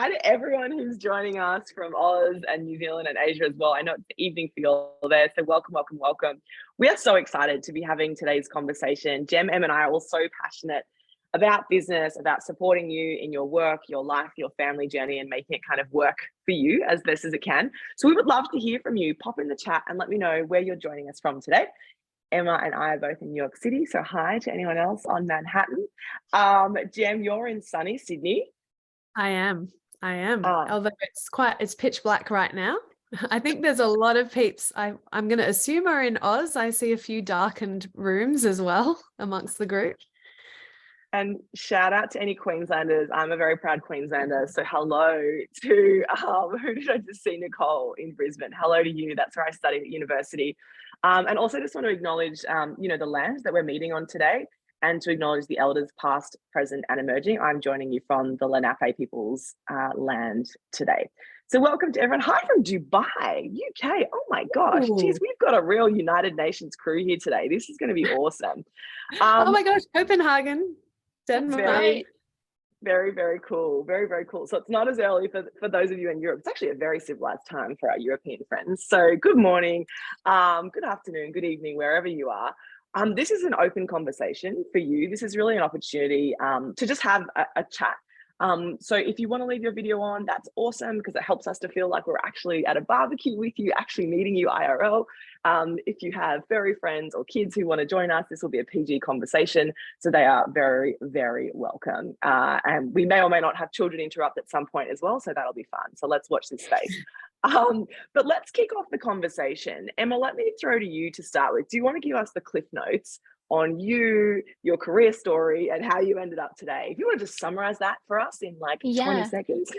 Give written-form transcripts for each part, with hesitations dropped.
Hi to everyone who's joining us from Oz and New Zealand and Asia as well. I know it's the evening for you all there, so welcome, welcome, welcome. We are so excited to be having today's conversation. Gem, Em and I are all so passionate about business, about supporting you in your work, your life, your family journey, and making it kind of work for you as best as it can. So we would love to hear from you. Pop in the chat and let me know where you're joining us from today. Emma and I are both in New York City, so hi to anyone else on Manhattan. Gem, you're in sunny Sydney. I am. Although it's pitch black right now. I think there's a lot of peeps I'm going to assume are in Oz. I see a few darkened rooms as well amongst the group. And shout out to any Queenslanders. I'm a very proud Queenslander. So hello to, who did I just see? Nicole in Brisbane. Hello to you. That's where I studied at university. And also just want to acknowledge, the land that we're meeting on today, and to acknowledge the elders past, present and emerging. I'm joining you from the Lenape people's land today. So welcome to everyone. Hi from Dubai, UK. Oh my gosh, geez, we've got a real United Nations crew here today. This is going to be awesome. Oh my gosh, Copenhagen, Denmark. Very, very cool. Very, very cool. So it's not as early for those of you in Europe. It's actually a very civilized time for our European friends. So good morning, good afternoon, good evening, wherever you are. This is an open conversation for you. This is really an opportunity to just have a chat. So if you want to leave your video on, that's awesome, because it helps us to feel like we're actually at a barbecue with you, actually meeting you IRL. If you have furry friends or kids who want to join us, this will be a PG conversation. So they are very, very welcome. And we may or may not have children interrupt at some point as well. So that'll be fun. So let's watch this space. But let's kick off the conversation. Emma, let me throw to you to start with. Do you want to give us the cliff notes on you, your career story, and how you ended up today? If you want to just summarize that for us in like 20 seconds.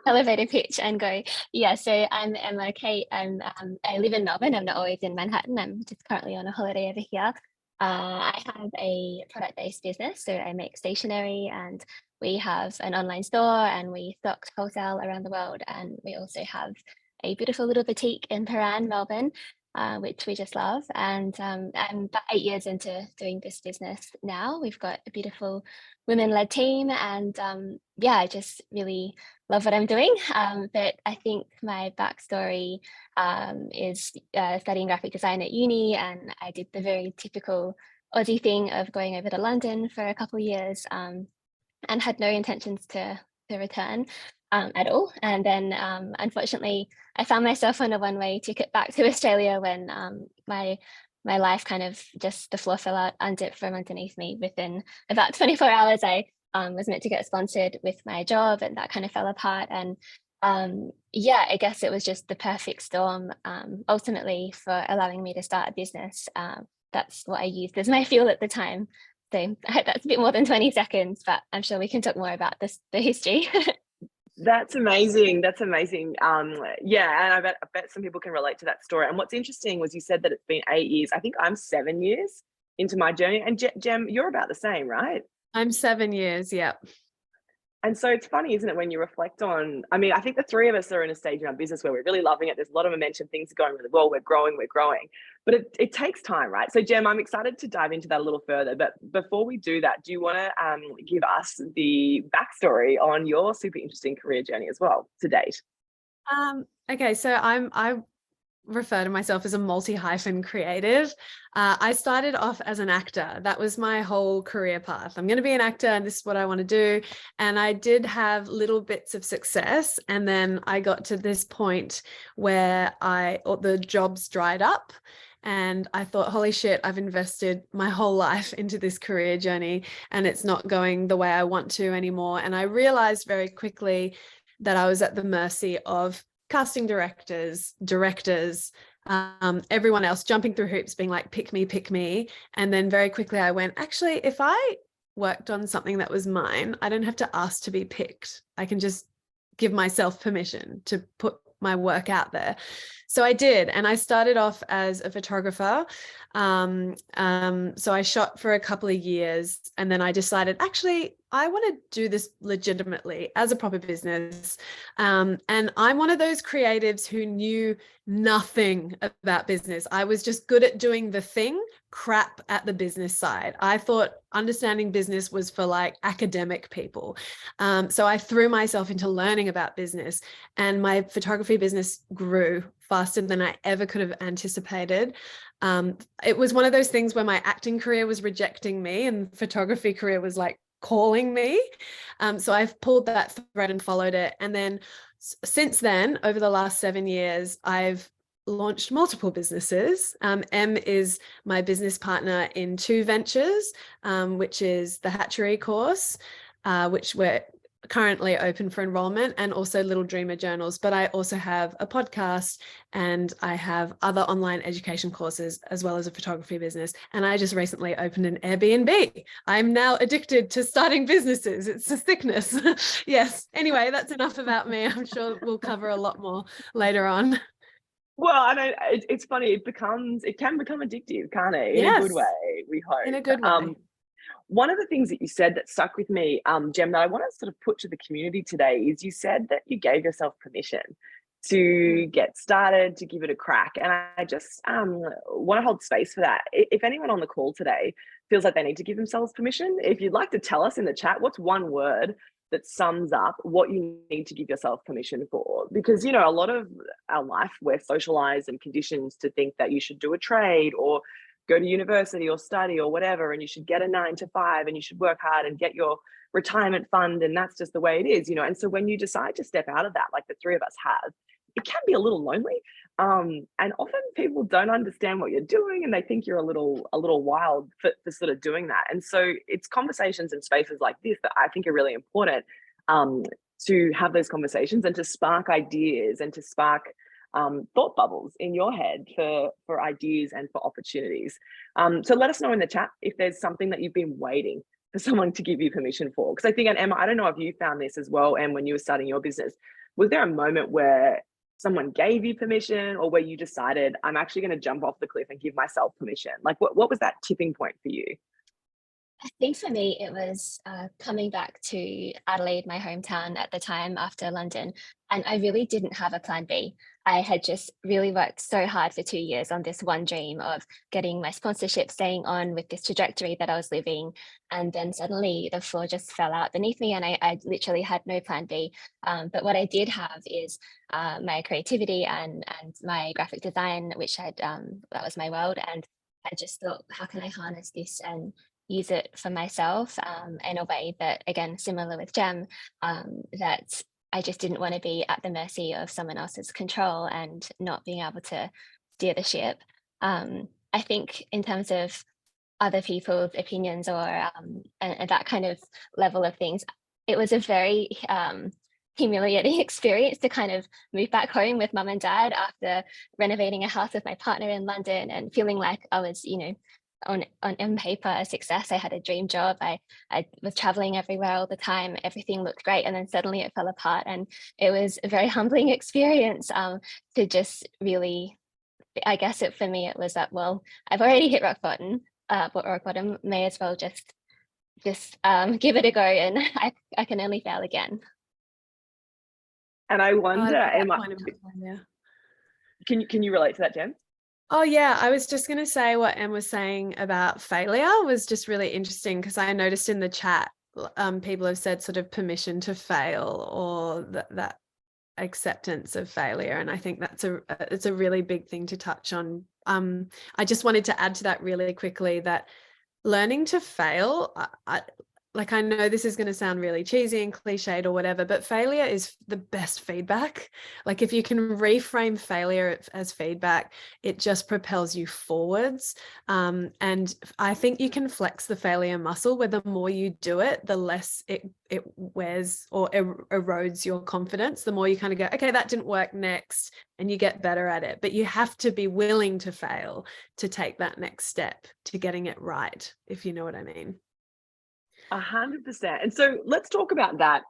Elevator pitch and go. Yeah, so I'm Emma Kate. I live in Melbourne. I'm not always in Manhattan. I'm just currently on a holiday over here. I have a product-based business, so I make stationery, and we have an online store, and we stock wholesale around the world. And we also have a beautiful little boutique in Paran, Melbourne, which we just love. And I'm about 8 years into doing this business now. We've got a beautiful women-led team, and I just really love what I'm doing. But I think my backstory is studying graphic design at uni, and I did the very typical Aussie thing of going over to London for a couple of years, and had no intentions to return at all. And then unfortunately, I found myself on a one-way ticket back to Australia when my life kind of just, the floor fell out from underneath me. Within about 24 hours, I was meant to get sponsored with my job, and that kind of fell apart. And I guess it was just the perfect storm ultimately for allowing me to start a business. That's what I used as my fuel at the time. So I hope that's a bit more than 20 seconds, but I'm sure we can talk more about the history. That's amazing. That's amazing. And I bet some people can relate to that story. And what's interesting was you said that it's been 8 years. I think I'm 7 years into my journey. And Gem, you're about the same, right? I'm 7 years, yeah. And so it's funny, isn't it, when you reflect on, I think the three of us are in a stage in our business where we're really loving it. There's a lot of momentum, things are going really well, we're growing. But it takes time, right? So Gem, I'm excited to dive into that a little further. But before we do that, do you want to give us the backstory on your super interesting career journey as well to date? Okay, so I refer to myself as a multi-hyphen creative. I started off as an actor. That was my whole career path. I'm going to be an actor, and this is what I want to do. And I did have little bits of success. And then I got to this point where the jobs dried up. And I thought, holy shit, I've invested my whole life into this career journey, and it's not going the way I want to anymore. And I realized very quickly that I was at the mercy of casting directors, everyone else jumping through hoops, being like, pick me. And then very quickly I went, actually, if I worked on something that was mine, I don't have to ask to be picked. I can just give myself permission to put my work out there. So I did, and I started off as a photographer. So I shot for a couple of years, and then I decided, actually, I want to do this legitimately as a proper business. And I'm one of those creatives who knew nothing about business. I was just good at doing the thing, crap at the business side. I thought understanding business was for like academic people. So I threw myself into learning about business, and my photography business grew faster than I ever could have anticipated. It was one of those things where my acting career was rejecting me and photography career was like calling me. So I've pulled that thread and followed it. And then since then, over the last 7 years, I've launched multiple businesses. Em is my business partner in 2 ventures, which is the Hatchery Course, which we're currently open for enrollment, and also Little Dreamer Journals. But I also have a podcast, and I have other online education courses, as well as a photography business. And I just recently opened an Airbnb. I'm now addicted to starting businesses. It's a sickness. Yes. Anyway, that's enough about me. I'm sure we'll cover a lot more later on. Well, I know it's funny. It can become addictive, can't it? In a Yes, good way, we hope. in a good way. One of the things that you said that stuck with me, Gem, that I want to sort of put to the community today is you said that you gave yourself permission to get started, to give it a crack. And I just want to hold space for that. If anyone on the call today feels like they need to give themselves permission, if you'd like to tell us in the chat, what's one word that sums up what you need to give yourself permission for? Because, you know, a lot of our life, we're socialized and conditioned to think that you should do a trade or go to university or study or whatever, and you should get a 9 to 5 and you should work hard and get your retirement fund, and that's just the way it is, you know. And so when you decide to step out of that, like the 3 of us have, it can be a little lonely, and often people don't understand what you're doing, and they think you're a little wild for sort of doing that. And so it's conversations and spaces like this that I think are really important, to have those conversations and to spark ideas and to spark thought bubbles in your head for ideas and for opportunities. So let us know in the chat if there's something that you've been waiting for someone to give you permission for. Because I think, and Emma, I don't know if you found this as well, and when you were starting your business, was there a moment where someone gave you permission, or where you decided, I'm actually going to jump off the cliff and give myself permission? Like what was that tipping point for you? I think for me, it was coming back to Adelaide, my hometown at the time after London, and I really didn't have a plan B. I had just really worked so hard for 2 years on this one dream of getting my sponsorship, staying on with this trajectory that I was living, and then suddenly the floor just fell out beneath me, and I literally had no plan B. But what I did have is my creativity and my graphic design, which that was my world, and I just thought, how can I harness this and use it for myself in a way that, again, similar with Gem, that I just didn't want to be at the mercy of someone else's control and not being able to steer the ship. I think in terms of other people's opinions or and that kind of level of things, it was a very humiliating experience to kind of move back home with mum and dad after renovating a house with my partner in London and feeling like I was, you know, on paper a success. I had a dream job. I was traveling everywhere all the time. Everything looked great, and then suddenly it fell apart. And it was a very humbling experience to just really, I guess for me it was that, well, I've already hit rock bottom. May as well just give it a go, and I can only fail again. And I wonder, Emma, Yeah. can you relate to that, Jen? Oh yeah, I was just going to say what Em was saying about failure was just really interesting, because I noticed in the chat people have said sort of permission to fail, or that acceptance of failure, and I think it's a really big thing to touch on. I just wanted to add to that really quickly that learning to fail, I know this is going to sound really cheesy and cliched or whatever, but failure is the best feedback. Like if you can reframe failure as feedback, it just propels you forwards. And I think you can flex the failure muscle, where the more you do it, the less it wears or erodes your confidence. The more you kind of go, okay, that didn't work, next, and you get better at it. But you have to be willing to fail to take that next step to getting it right, if you know what I mean. 100%. And so let's talk about that.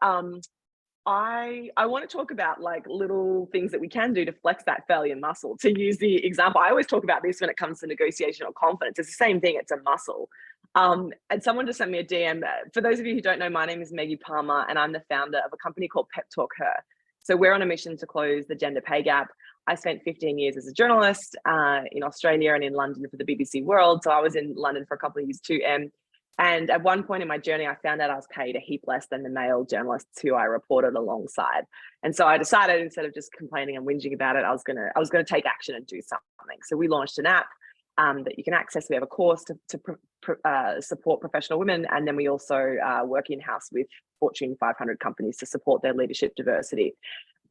I want to talk about like little things that we can do to flex that failure muscle. To use the example, I always talk about this when it comes to negotiation or confidence. It's the same thing. It's a muscle. And someone just sent me a DM. For those of you who don't know, my name is Meggie Palmer, and I'm the founder of a company called Peptalkher. So we're on a mission to close the gender pay gap. I spent 15 years as a journalist in Australia and in London for the BBC World. So I was in London for a couple of years too. And at one point in my journey, I found out I was paid a heap less than the male journalists who I reported alongside. And so I decided, instead of just complaining and whinging about it, I was gonna take action and do something. So we launched an app that you can access. We have a course to support professional women, and then we also work in-house with Fortune 500 companies to support their leadership diversity.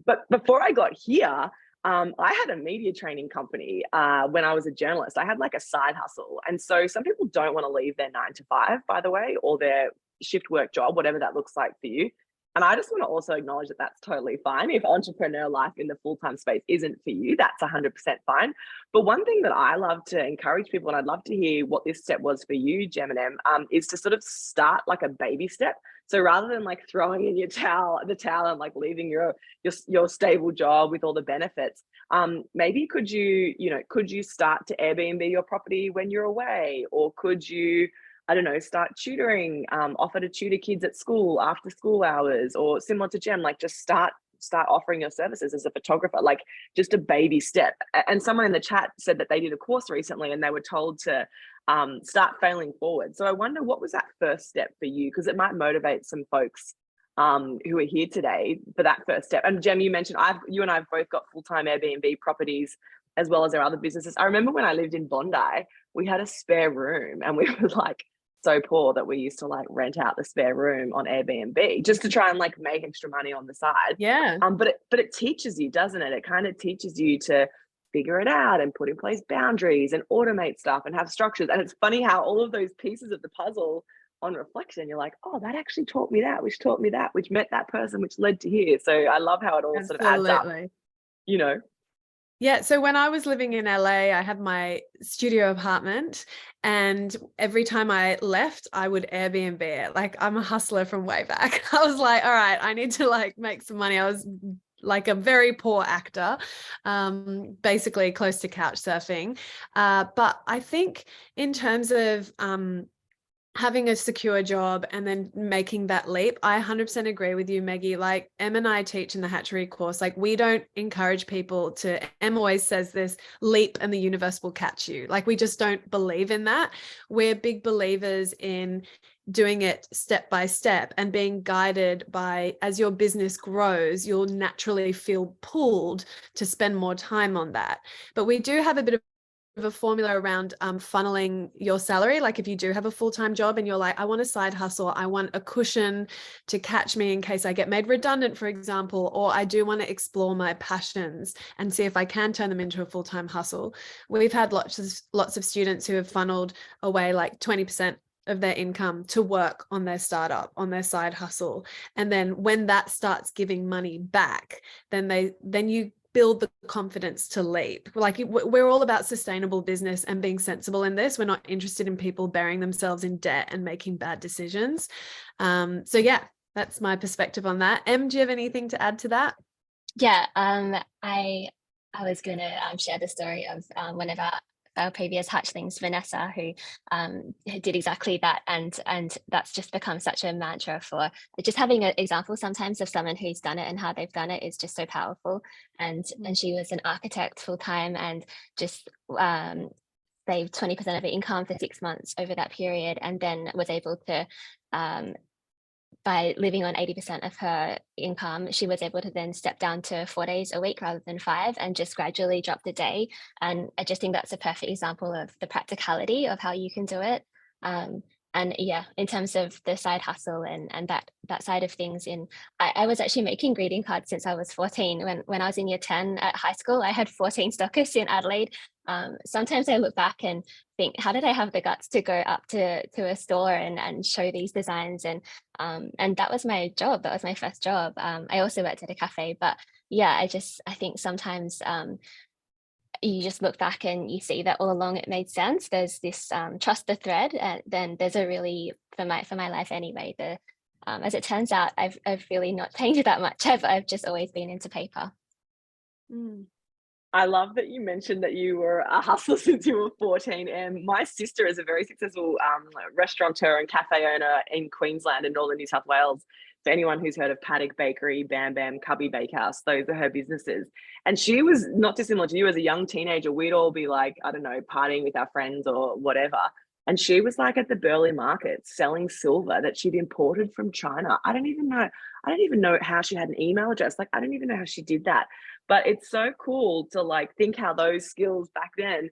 But before I got here, I had a media training company when I was a journalist. I had like a side hustle. And so some people don't want to leave their 9 to 5, by the way, or their shift work job, whatever that looks like for you. And I just want to also acknowledge that that's totally fine. If entrepreneur life in the full-time space isn't for you, that's 100% fine. But one thing that I love to encourage people, and I'd love to hear what this step was for you, Gem and Em, is to sort of start like a baby step. So rather than like throwing in the towel and like leaving your stable job with all the benefits, maybe could you start to Airbnb your property when you're away, or could you, I don't know, start tutoring, offer to tutor kids at school after school hours, or similar to Gem, like just start offering your services as a photographer, like just a baby step. And someone in the chat said that they did a course recently and they were told to start failing forward. So I wonder, what was that first step for you? Because it might motivate some folks who are here today for that first step. And Gem, you mentioned you and I have both got full-time Airbnb properties as well as our other businesses. I remember when I lived in Bondi, we had a spare room and we were like so poor that we used to like rent out the spare room on Airbnb just to try and like make extra money on the side. Yeah. But it teaches you, doesn't it? It kind of teaches you to figure it out and put in place boundaries and automate stuff and have structures. And it's funny how all of those pieces of the puzzle, on reflection, you're like, oh, that actually taught me that, which taught me that, which met that person, which led to here. So I love how it all sort of adds up, you know? Yeah. So when I was living in LA, I had my studio apartment, and every time I left, I would Airbnb it. Like, I'm a hustler from way back. I was like, all right, I need to like make some money. I was like a very poor actor, basically close to couch surfing. But I think in terms of having a secure job and then making that leap, I 100% agree with you, Meggie. Like, Em and I teach in the Hatchery course, like, we don't encourage people to, Em always says this, leap and the universe will catch you. Like, we just don't believe in that. We're big believers in doing it step by step and being guided by, as your business grows, you'll naturally feel pulled to spend more time on that. But we do have a bit of a formula around funneling your salary. Like, if you do have a full-time job and you're like, I want a side hustle, I want a cushion to catch me in case I get made redundant, for example, or I do want to explore my passions and see if I can turn them into a full-time hustle. We've had lots of students who have funneled away like 20% of their income to work on their startup, on their side hustle. And then when that starts giving money back, then you build the confidence to leap. Like, we're all about sustainable business and being sensible in this. We're not interested in people burying themselves in debt and making bad decisions. So yeah, that's my perspective on that. Em, do you have anything to add to that? Yeah, I was going to share the story of one of our previous hatchlings, Vanessa, who did exactly that, and that's just become such a mantra for just having an example sometimes of someone who's done it and how they've done it is just so powerful. And she was an architect full time and just saved 20% of her income for 6 months over that period, and then was able to by living on 80% of her income, she was able to then step down to 4 days a week rather than 5, and just gradually drop the day. And I just think that's a perfect example of the practicality of how you can do it. And yeah, in terms of the side hustle and that side of things, I was actually making greeting cards since I was 14. When I was in year 10 at high school, I had 14 stockists in Adelaide. Sometimes I look back and think, how did I have the guts to go up to a store and show these designs? And that was my job. That was my first job. I also worked at a cafe, but yeah, I think sometimes you just look back and you see that all along it made sense. There's this trust the thread, and then there's a really, for my life anyway, as it turns out, I've really not changed that much. I've just always been into paper. I love that you mentioned that you were a hustler since you were 14. And my sister is a very successful restaurateur and cafe owner in Queensland and northern New South Wales. For anyone who's heard of Paddock Bakery, Bam Bam, Cubby Bakehouse, those are her businesses. And she was not dissimilar to you as a young teenager. We'd all be like, I don't know, partying with our friends or whatever. And she was like at the Burleigh market selling silver that she'd imported from China. I don't even know how she had an email address. Like, I don't even know how she did that. But it's so cool to like think how those skills back then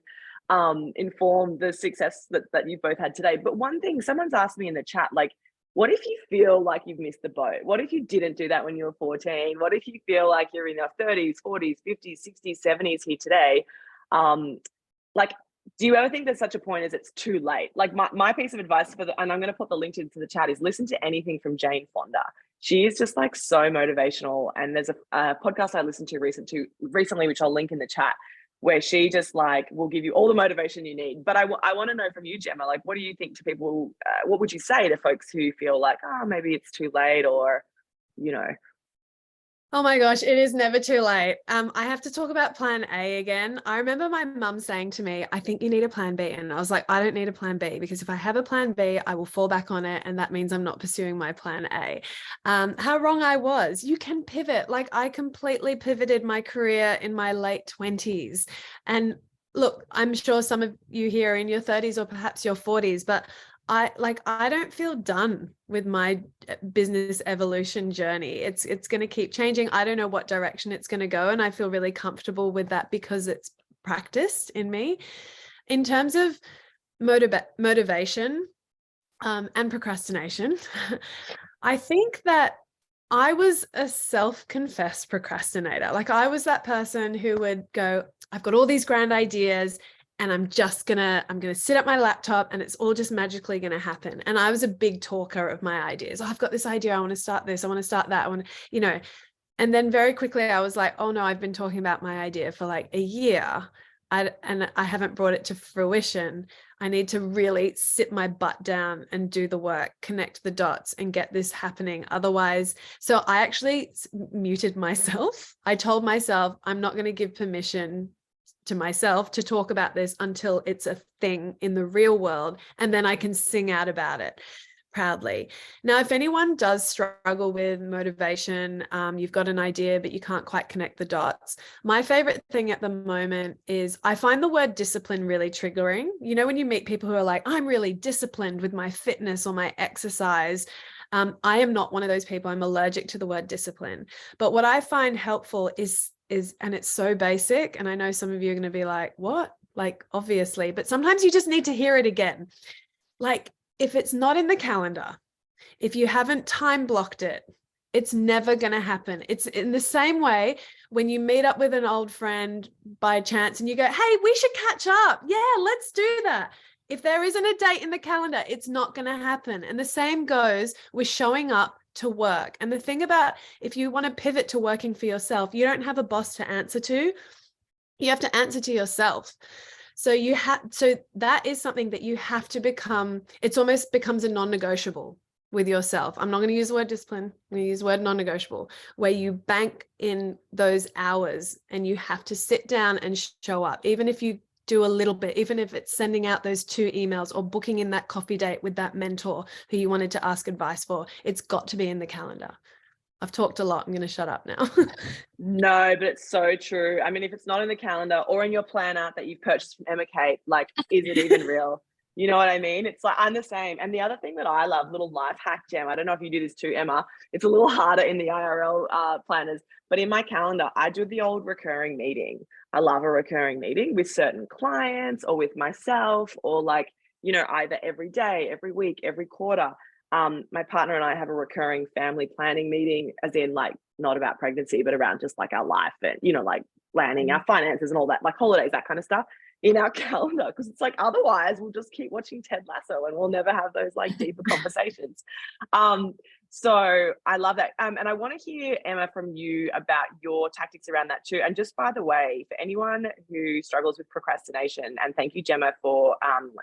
inform the success that you've both had today. But one thing, someone's asked me in the chat, like, what if you feel like you've missed the boat? What if you didn't do that when you were 14? What if you feel like you're in your 30s, 40s, 50s, 60s, 70s here today? Like, do you ever think there's such a point as it's too late? Like my piece of advice and I'm going to put the link into the chat, is listen to anything from Jane Fonda. She is just like so motivational. And there's a podcast I listened to recently, which I'll link in the chat, where she just like will give you all the motivation you need. But I want to know from you, Gemma, like, what do you think to people? What would you say to folks who feel like, oh, maybe it's too late, or, you know? Oh my gosh, it is never too late. I have to talk about plan A again. I remember my mum saying to me, I think you need a plan B. And I was like, I don't need a plan B, because if I have a plan B, I will fall back on it. And that means I'm not pursuing my plan A. How wrong I was. You can pivot. Like, I completely pivoted my career in my late 20s. And look, I'm sure some of you here are in your 30s or perhaps your 40s, but I don't feel done with my business evolution journey. It's going to keep changing. I don't know what direction it's going to go, and I feel really comfortable with that because it's practiced in me. In terms of motivation and procrastination, I think that I was a self-confessed procrastinator. Like, I was that person who would go, I've got all these grand ideas, and I'm gonna sit at my laptop and it's all just magically gonna happen. And I was a big talker of my ideas. Oh, I've got this idea. I want to start this. I want to start that. I want, and then very quickly I was like, oh no, I've been talking about my idea for like a year and I haven't brought it to fruition. I need to really sit my butt down and do the work, connect the dots and get this happening. Otherwise, so I actually muted myself. I told myself, I'm not going to give permission to myself to talk about this until it's a thing in the real world, and then I can sing out about it proudly. Now, if anyone does struggle with motivation, you've got an idea but you can't quite connect the dots, my favorite thing at the moment is, I find the word discipline really triggering. You know, when you meet people who are like, I'm really disciplined with my fitness or my exercise, I am not one of those people. I'm allergic to the word discipline. But what I find helpful is, and it's so basic, and I know some of you are going to be like, what? Like, obviously, but sometimes you just need to hear it again. Like, if it's not in the calendar, if you haven't time blocked it, it's never going to happen. It's in the same way when you meet up with an old friend by chance and you go, hey, we should catch up. Yeah, let's do that. If there isn't a date in the calendar, it's not going to happen. And the same goes with showing up to work. And the thing about, if you want to pivot to working for yourself, you don't have a boss to answer to. You have to answer to yourself. So that is something that you have to become. It's almost becomes a non-negotiable with yourself. I'm not going to use the word discipline. I'm going to use the word non-negotiable, where you bank in those hours and you have to sit down and show up, even if you do a little bit, even if it's sending out those 2 emails or booking in that coffee date with that mentor who you wanted to ask advice for. It's got to be in the calendar. I've talked a lot. I'm going to shut up now. No, but it's so true. I mean, if it's not in the calendar or in your planner that you've purchased from Emma Kate, like, is it even real? You know what I mean? It's like, I'm the same. And the other thing that I love, little life hack, Gem, I don't know if you do this too, Emma, it's a little harder in the IRL planners, but in my calendar, I do the old recurring meeting. I love a recurring meeting with certain clients or with myself, or like, either every day, every week, every quarter. My partner and I have a recurring family planning meeting, as in like not about pregnancy, but around just like our life and, like planning our finances and all that, like holidays, that kind of stuff. in our calendar, because it's like otherwise we'll just keep watching Ted Lasso and we'll never have those like deeper conversations. So I love that. And I want to hear, Emma, from you about your tactics around that too. And just by the way, for anyone who struggles with procrastination, and thank you, Gemma, for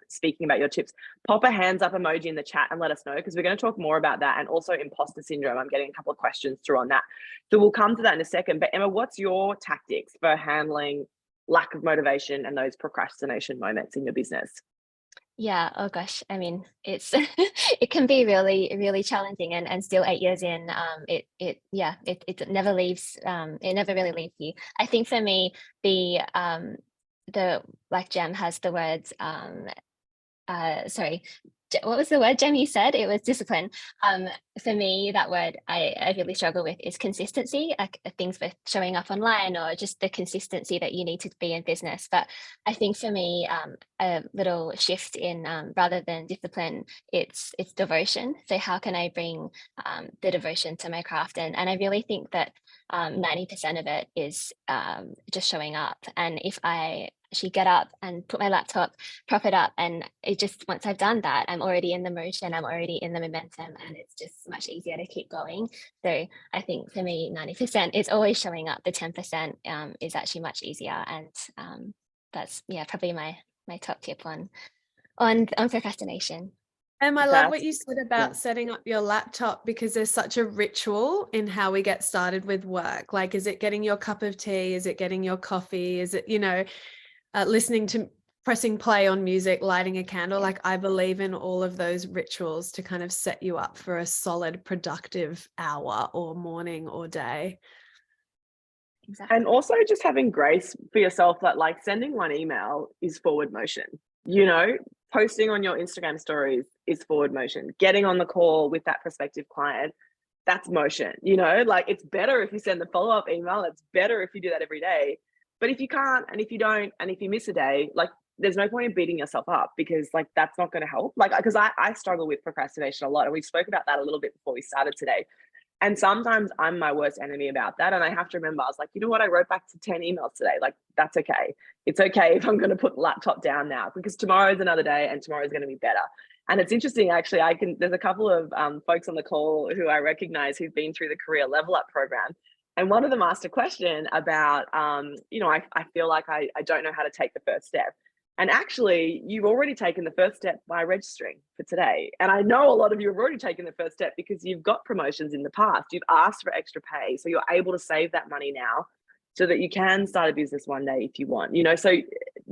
speaking about your tips, pop a hands up emoji in the chat and let us know, because we're going to talk more about that. And also imposter syndrome. I'm getting a couple of questions through on that. So we'll come to that in a second. But Emma, what's your tactics for handling lack of motivation and those procrastination moments in your business? Yeah, oh gosh, I mean, it's it can be really, really challenging, and still 8 years in, it never leaves, it never really leaves you. I think for me, the like Jem has the words, sorry, what was the word, Jem, you said? It was discipline. For me, that word I really struggle with is consistency, like things with showing up online, or just the consistency that you need to be in business. But I think for me, a little shift in, rather than discipline, it's devotion. So how can I bring the devotion to my craft? And I really think that 90% of it is just showing up. And if I actually get up and put my laptop, prop it up, and it just, once I've done that, I'm already in the motion, I'm already in the momentum, and it's just much easier to keep going. So I think for me, 90% is always showing up. The 10% is actually much easier. And that's, yeah, probably my top tip on procrastination. I love what you said about setting up your laptop, because there's such a ritual in how we get started with work. Like, is it getting your cup of tea? Is it getting your coffee? Is it, listening to, pressing play on music, lighting a candle? Like, I believe in all of those rituals to kind of set you up for a solid, productive hour or morning or day. Exactly. And also just having grace for yourself that like sending one email is forward motion, posting on your Instagram stories is forward motion, getting on the call with that prospective client, that's motion, like it's better if you send the follow-up email, it's better if you do that every day. But if you can't, and if you don't, and if you miss a day, like there's no point in beating yourself up, because like that's not going to help. Like, because I struggle with procrastination a lot, and we spoke about that a little bit before we started today. And sometimes I'm my worst enemy about that. And I have to remember, I was like, you know what? I wrote back to 10 emails today. Like, that's okay. It's okay if I'm going to put the laptop down now, because tomorrow's another day and tomorrow's going to be better. And it's interesting, actually, there's a couple of folks on the call who I recognize who've been through the Career Level Up program. And one of them asked a question about, I feel like I don't know how to take the first step. And actually, you've already taken the first step by registering for today. And I know a lot of you have already taken the first step because you've got promotions in the past. You've asked for extra pay. So you're able to save that money now so that you can start a business one day if you want. So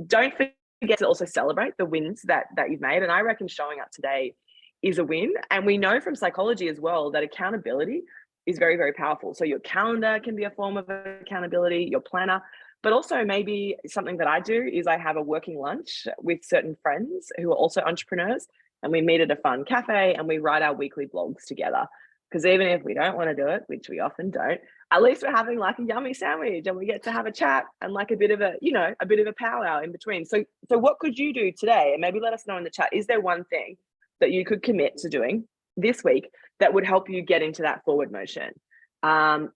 don't forget to also celebrate the wins that you've made. And I reckon showing up today is a win. And we know from psychology as well that accountability is very, very powerful. So your calendar can be a form of accountability, your planner. But also maybe something that I do is I have a working lunch with certain friends who are also entrepreneurs, and we meet at a fun cafe and we write our weekly blogs together. Because even if we don't want to do it, which we often don't, at least we're having like a yummy sandwich and we get to have a chat and like a bit of a powwow in between. So what could you do today? And maybe let us know in the chat. Is there one thing that you could commit to doing this week that would help you get into that forward motion?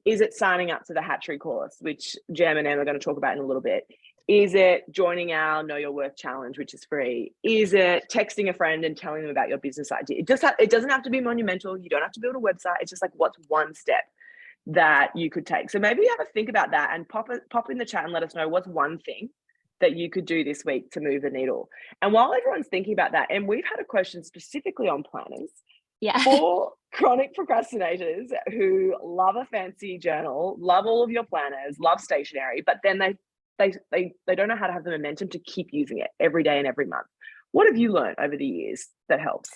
Is it signing up to the Hatchery course, which Gem and Em are going to talk about in a little bit? Is it joining our Know Your Worth challenge, which is free? Is it texting a friend and telling them about your business idea? It doesn't have to be monumental. You don't have to build a website. It's just like, what's one step that you could take? So maybe have a think about that and pop in the chat and let us know what's one thing that you could do this week to move the needle. And while everyone's thinking about that, and we've had a question specifically on planners. Yeah. For chronic procrastinators who love a fancy journal, love all of your planners, love stationery, but then they don't know how to have the momentum to keep using it every day and every month. What have you learned over the years that helps?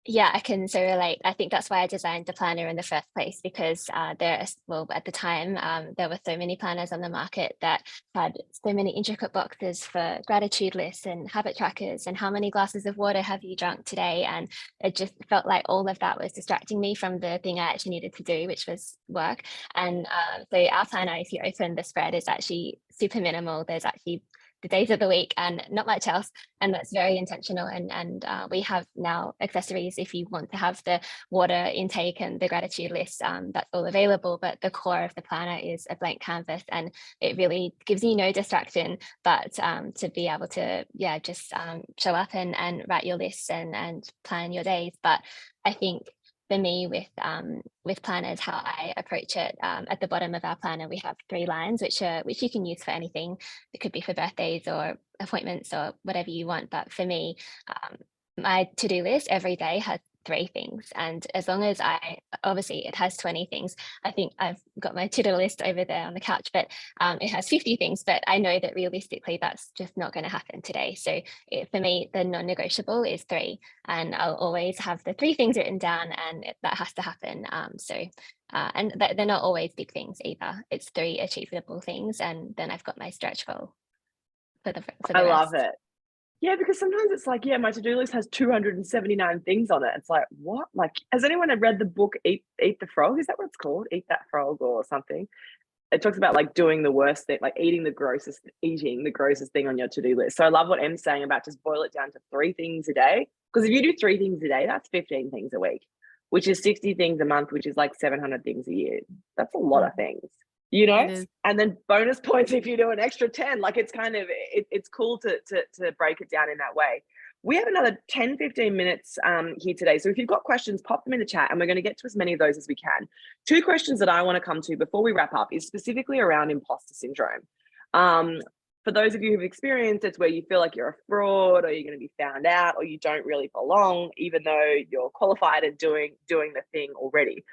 Yeah, I can so relate. I think that's why I designed the planner in the first place, because at the time, there were so many planners on the market that had so many intricate boxes for gratitude lists and habit trackers and how many glasses of water have you drunk today. And it just felt like all of that was distracting me from the thing I actually needed to do, which was work. And so our planner, if you open the spread, is actually super minimal. There's actually the days of the week and not much else. And that's very intentional. And we have now accessories if you want to have the water intake and the gratitude list, that's all available. But the core of the planner is a blank canvas, and it really gives you no distraction, but to be able to, just show up and write your lists and plan your days. But I think for me with planners, how I approach it, at the bottom of our planner, we have 3 lines, which you can use for anything. It could be for birthdays or appointments or whatever you want. But for me, my to-do list every day has 3 things. And as long as obviously it has 20 things, I think I've got my to-do list over there on the couch, but it has 50 things, but I know that realistically that's just not going to happen today. So for me, the non-negotiable is 3, and I'll always have the 3 things written down, and that has to happen. And they're not always big things either. It's 3 achievable things, and then I've got my stretch goal for the I rest. love it. Yeah, because sometimes it's like, my to-do list has 279 things on it. It's like, what? Like, has anyone read the book Eat the Frog? Is that what it's called? Eat That Frog or something? It talks about like doing the worst thing, like eating the grossest thing on your to-do list. So I love what Em's saying about just boil it down to 3 things a day. Because if you do 3 things a day, that's 15 things a week, which is 60 things a month, which is like 700 things a year. That's a lot of things. And then bonus points if you do an extra 10. Like, it's kind of it's cool to break it down in that way. We have another 10-15 minutes here today, so if you've got questions, pop them in the chat, and we're going to get to as many of those as we can. 2 questions that I want to come to before we wrap up is specifically around imposter syndrome. For those of you who've experienced, it's where you feel like you're a fraud, or you're going to be found out, or you don't really belong, even though you're qualified and doing the thing already.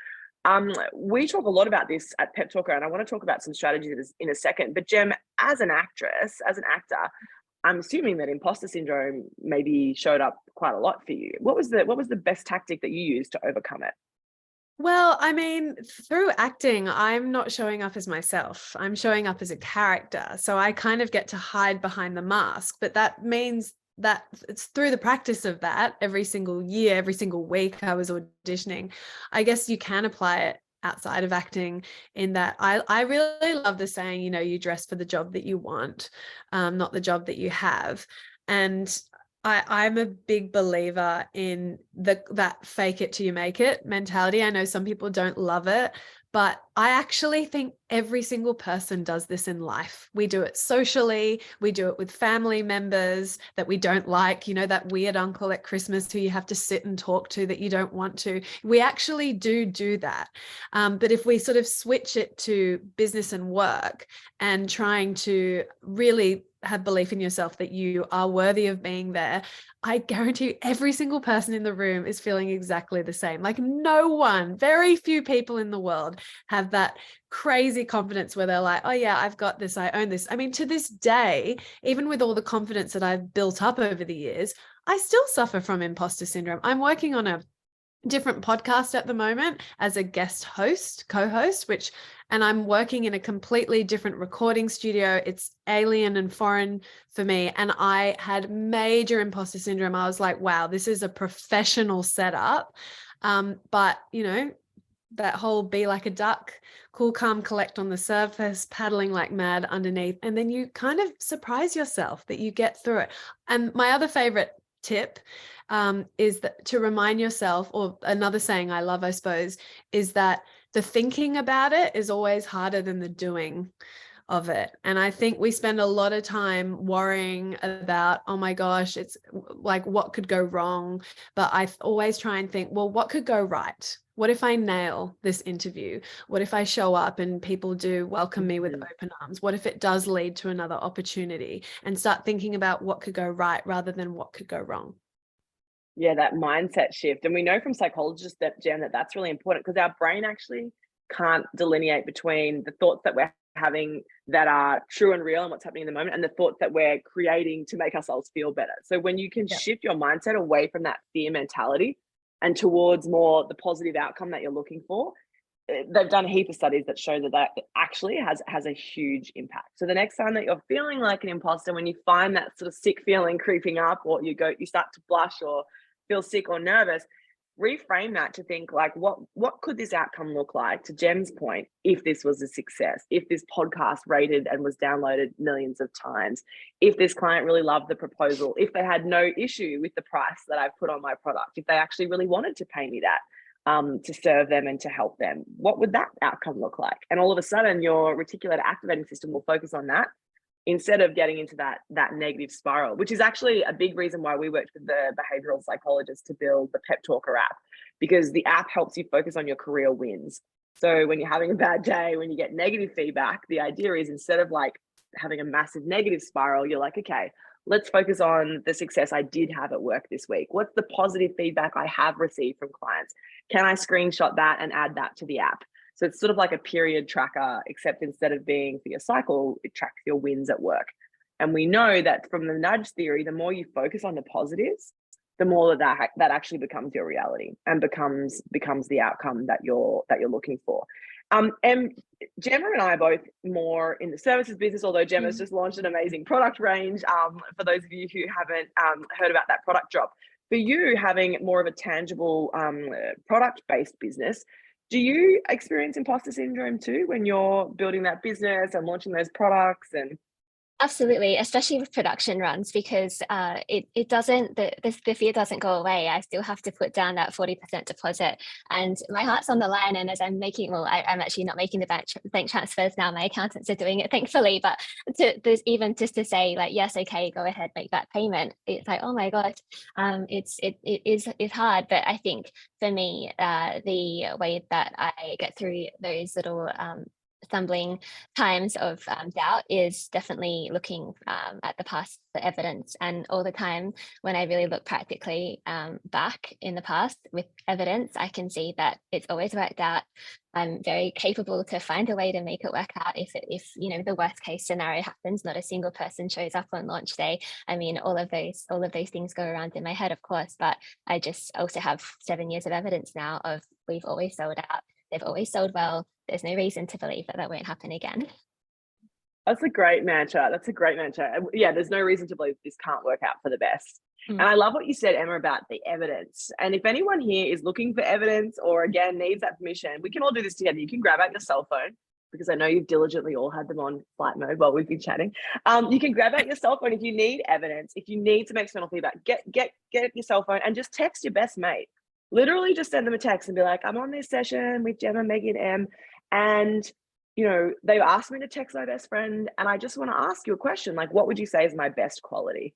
We talk a lot about this at Peptalkher, and I want to talk about some strategies in a second. But Gem, as an actor, I'm assuming that imposter syndrome maybe showed up quite a lot for you. What was the best tactic that you used to overcome it? Well, I mean, through acting, I'm not showing up as myself. I'm showing up as a character. So I kind of get to hide behind the mask, but that means that it's through the practice of that every single year, every single week I was auditioning. I guess you can apply it outside of acting in that I really love the saying, you dress for the job that you want, not the job that you have. And I'm a big believer in that fake it till you make it mentality. I know some people don't love it, but I actually think every single person does this in life. We do it socially. We do it with family members that we don't like, that weird uncle at Christmas who you have to sit and talk to that you don't want to. We actually do that. But if we sort of switch it to business and work and trying to really have belief in yourself that you are worthy of being there, I guarantee you every single person in the room is feeling exactly the same. Like, no one, very few people in the world have that crazy confidence where they're like, oh yeah, I've got this, I own this. I mean, to this day, even with all the confidence that I've built up over the years, I still suffer from imposter syndrome. I'm working on a different podcast at the moment as a guest co-host, and I'm working in a completely different recording studio. It's alien and foreign for me. And I had major imposter syndrome. I was like, wow, this is a professional setup. But that whole be like a duck, cool, calm, collect on the surface, paddling like mad underneath. And then you kind of surprise yourself that you get through it. And my other favorite tip is that to remind yourself, or another saying I love, I suppose, is that the thinking about it is always harder than the doing of it. And I think we spend a lot of time worrying about, oh my gosh, it's like, what could go wrong? But I always try and think, well, what could go right? What if I nail this interview? What if I show up and people do welcome me with open arms? What if it does lead to another opportunity? And start thinking about what could go right rather than what could go wrong. Yeah, that mindset shift. And we know from psychologists that, Jen, that's really important, because our brain actually can't delineate between the thoughts that we're having that are true and real and what's happening in the moment, and the thoughts that we're creating to make ourselves feel better. So when you can shift your mindset away from that fear mentality and towards more the positive outcome that you're looking for, they've done a heap of studies that show that actually has a huge impact. So the next time that you're feeling like an imposter, when you find that sort of sick feeling creeping up, or you start to blush or feel sick or nervous, reframe that to think like, what could this outcome look like, to Gem's point, if this was a success, if this podcast rated and was downloaded millions of times, if this client really loved the proposal, if they had no issue with the price that I've put on my product, if they actually really wanted to pay me that to serve them and to help them, what would that outcome look like? And all of a sudden your reticular activating system will focus on that, instead of getting into that negative spiral, which is actually a big reason why we worked with the behavioral psychologist to build the Peptalkher app, because the app helps you focus on your career wins. So when you're having a bad day, when you get negative feedback, the idea is, instead of like having a massive negative spiral, you're like, okay, let's focus on the success I did have at work this week. What's the positive feedback I have received from clients? Can I screenshot that and add that to the app? So it's sort of like a period tracker, except instead of being for your cycle, it tracks your wins at work. And we know that from the nudge theory, the more you focus on the positives, the more that actually becomes your reality and becomes the outcome that you're looking for. And Gemma and I are both more in the services business, although Gemma's just launched an amazing product range. For those of you who haven't heard about that product drop, for you having more of a tangible product-based business, do you experience imposter syndrome too when you're building that business and launching those products? And Absolutely, especially with production runs, because it doesn't, the fear doesn't go away. I still have to put down that 40% deposit, and my heart's on the line. And as I'm making, I'm actually not making the bank transfers now. My accountants are doing it, thankfully. But there's even just to say like, yes, okay, go ahead, make that payment. It's like, oh my God, it's hard. But I think for me, the way that I get through those little stumbling times of doubt is definitely looking at the past, the evidence. And all the time when I really look practically back in the past with evidence, I can see that it's always worked out. I'm very capable to find a way to make it work out if you know, the worst case scenario happens, not a single person shows up on launch day. I mean, all of those things go around in my head, of course, but I just also have 7 years of evidence now of we've always sold out. They've always sold well. There's no reason to believe that won't happen again. That's a great mantra. Yeah, there's no reason to believe this can't work out for the best. And I love what you said, Emma, about the evidence. And if anyone here is looking for evidence, or again needs that permission, we can all do this together. You can grab out your cell phone, because I know you've diligently all had them on flight mode while we've been chatting. You can grab out your cell phone if you need evidence, if you need some external feedback. Get your cell phone and just text your best mate. Literally just send them a text and be like, I'm on this session with Gemma, Meggie, and Em, and you know, they've asked me to text my best friend, and I just want to ask you a question. Like, what would you say is my best quality?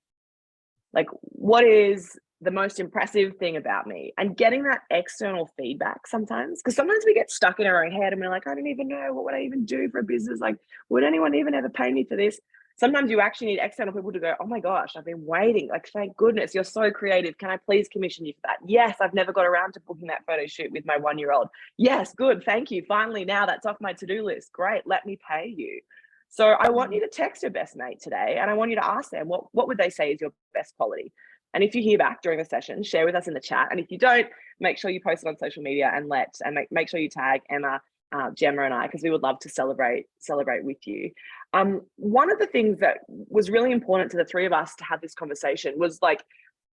Like, what is the most impressive thing about me? And getting that external feedback sometimes, because sometimes we get stuck in our own head and we're like, I don't even know, what would I even do for a business? Like, would anyone even ever pay me for this? Sometimes you actually need external people to go, oh my gosh, I've been waiting. Like, thank goodness, you're so creative. Can I please commission you for that? Yes, I've never got around to booking that photo shoot with my 1-year-old. Yes, good, thank you. Finally, now that's off my to-do list. Great, let me pay you. So I want you to text your best mate today, and I want you to ask them, what would they say is your best quality? And if you hear back during the session, share with us in the chat. And if you don't, make sure you post it on social media and make sure you tag Emma, Gemma, and I, because we would love to celebrate with you. One of the things that was really important to the three of us to have this conversation was like,